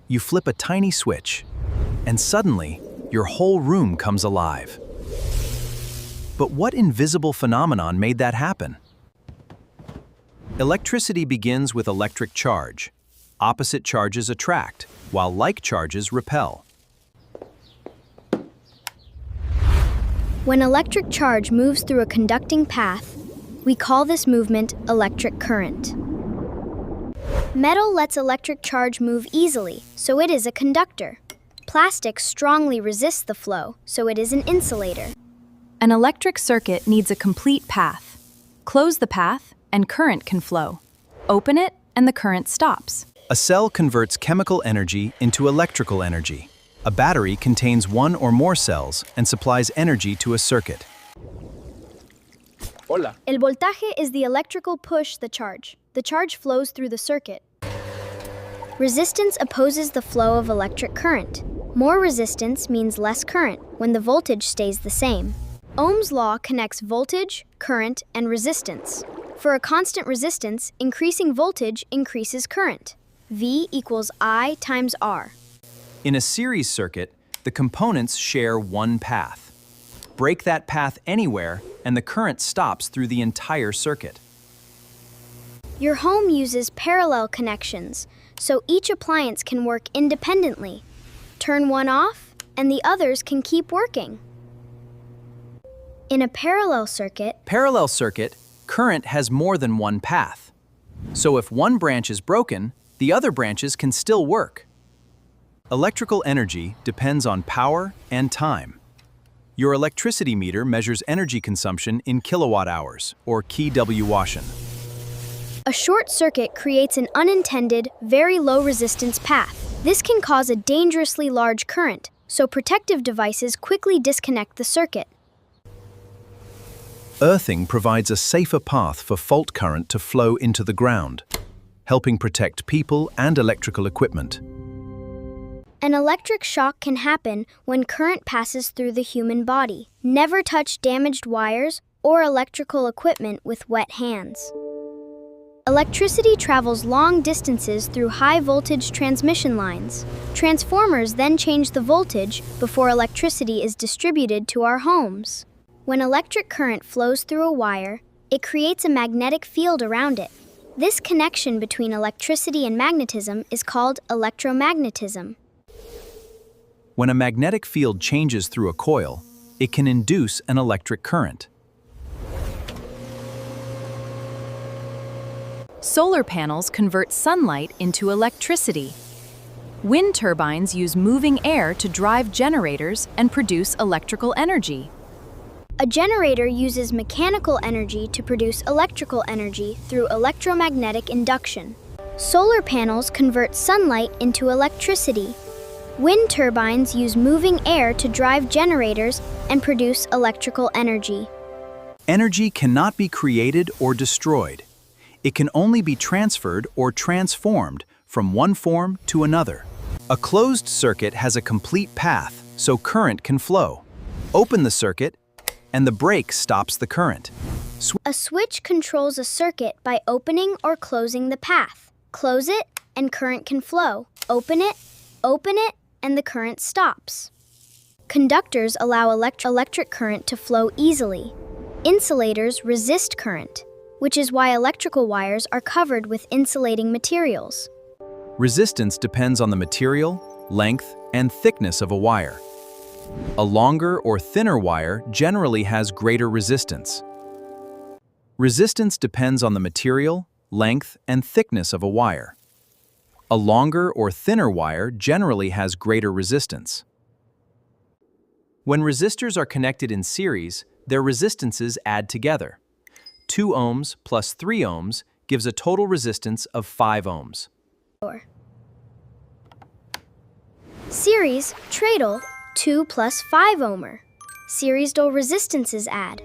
You flip a tiny switch, and suddenly, your whole room comes alive. But what invisible phenomenon made that happen? Electricity begins with electric charge. Opposite charges attract, while like charges repel. When electric charge moves through a conducting path, we call this movement electric current. Metal lets electric charge move easily, so it is a conductor. Plastic strongly resists the flow, so it is an insulator. An electric circuit needs a complete path. Close the path, and current can flow. Open it, and the current stops. A cell converts chemical energy into electrical energy. A battery contains one or more cells and supplies energy to a circuit. Hola. El voltaje is the electrical push the charge. The charge flows through the circuit. Resistance opposes the flow of electric current. More resistance means less current when the voltage stays the same. Ohm's law connects voltage, current, and resistance. For a constant resistance, increasing voltage increases current. V equals I times R. In a series circuit, the components share one path. Break that path anywhere, and the current stops through the entire circuit. Your home uses parallel connections, so each appliance can work independently. Turn one off, and the others can keep working. In a parallel circuit, current has more than one path. So if one branch is broken, the other branches can still work. Electrical energy depends on power and time. Your electricity meter measures energy consumption in kilowatt hours, or kWh. a short circuit creates an unintended, very low resistance path. This can cause a dangerously large current, so protective devices quickly disconnect the circuit. Earthing provides a safer path for fault current to flow into the ground, helping protect people and electrical equipment. An electric shock can happen when current passes through the human body. Never touch damaged wires or electrical equipment with wet hands. Electricity travels long distances through high-voltage transmission lines. Transformers then change the voltage before electricity is distributed to our homes. When electric current flows through a wire, it creates a magnetic field around it. This connection between electricity and magnetism is called electromagnetism. When a magnetic field changes through a coil, it can induce an electric current. Solar panels convert sunlight into electricity. Wind turbines use moving air to drive generators and produce electrical energy. A generator uses mechanical energy to produce electrical energy through electromagnetic induction. Solar panels convert sunlight into electricity. Wind turbines use moving air to drive generators and produce electrical energy. Energy cannot be created or destroyed. It can only be transferred or transformed from one form to another. A closed circuit has a complete path, so current can flow. Open the circuit, and the brake stops the current. A switch controls a circuit by opening or closing the path. Close it, and current can flow. Open it, and the current stops. Conductors allow electric current to flow easily. Insulators resist current, which is why electrical wires are covered with insulating materials. Resistance depends on the material, length, and thickness of a wire. A longer or thinner wire generally has greater resistance. Resistance depends on the material, length, and thickness of a wire. A longer or thinner wire generally has greater resistance. When resistors are connected in series, their resistances add together. 2 ohms plus 3 ohms gives a total resistance of 5 ohms. Series, treadle, 2 plus 5 ohmer. Series dual resistances add.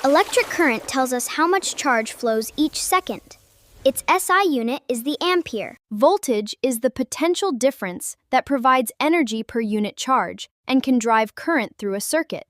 Electric current tells us how much charge flows each second. Its SI unit is the ampere. Voltage is the potential difference that provides energy per unit charge and can drive current through a circuit.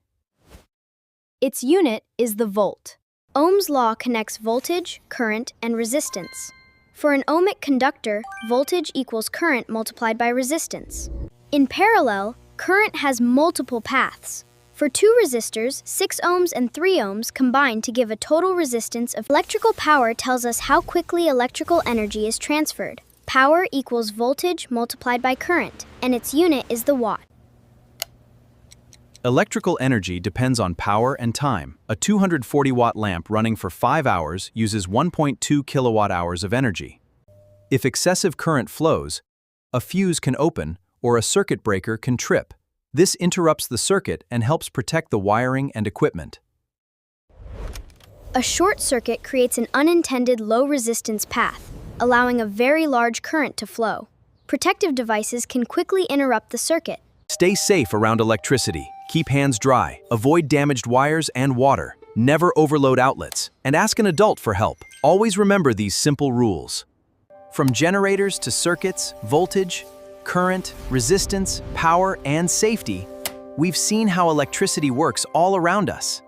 Its unit is the volt. Ohm's law connects voltage, current, and resistance. For an ohmic conductor, voltage equals current multiplied by resistance. In parallel, current has multiple paths. For two resistors, 6 ohms and 3 ohms combine to give a total resistance of electrical power tells us how quickly electrical energy is transferred. Power equals voltage multiplied by current, and its unit is the watt. Electrical energy depends on power and time. A 240-watt lamp running for 5 hours uses 1.2 kilowatt-hours of energy. If excessive current flows, a fuse can open or a circuit breaker can trip. This interrupts the circuit and helps protect the wiring and equipment. A short circuit creates an unintended low-resistance path, allowing a very large current to flow. Protective devices can quickly interrupt the circuit. Stay safe around electricity. Keep hands dry. Avoid damaged wires and water. Never overload outlets. And ask an adult for help. Always remember these simple rules. From generators to circuits, voltage, current, resistance, power, and safety, we've seen how electricity works all around us.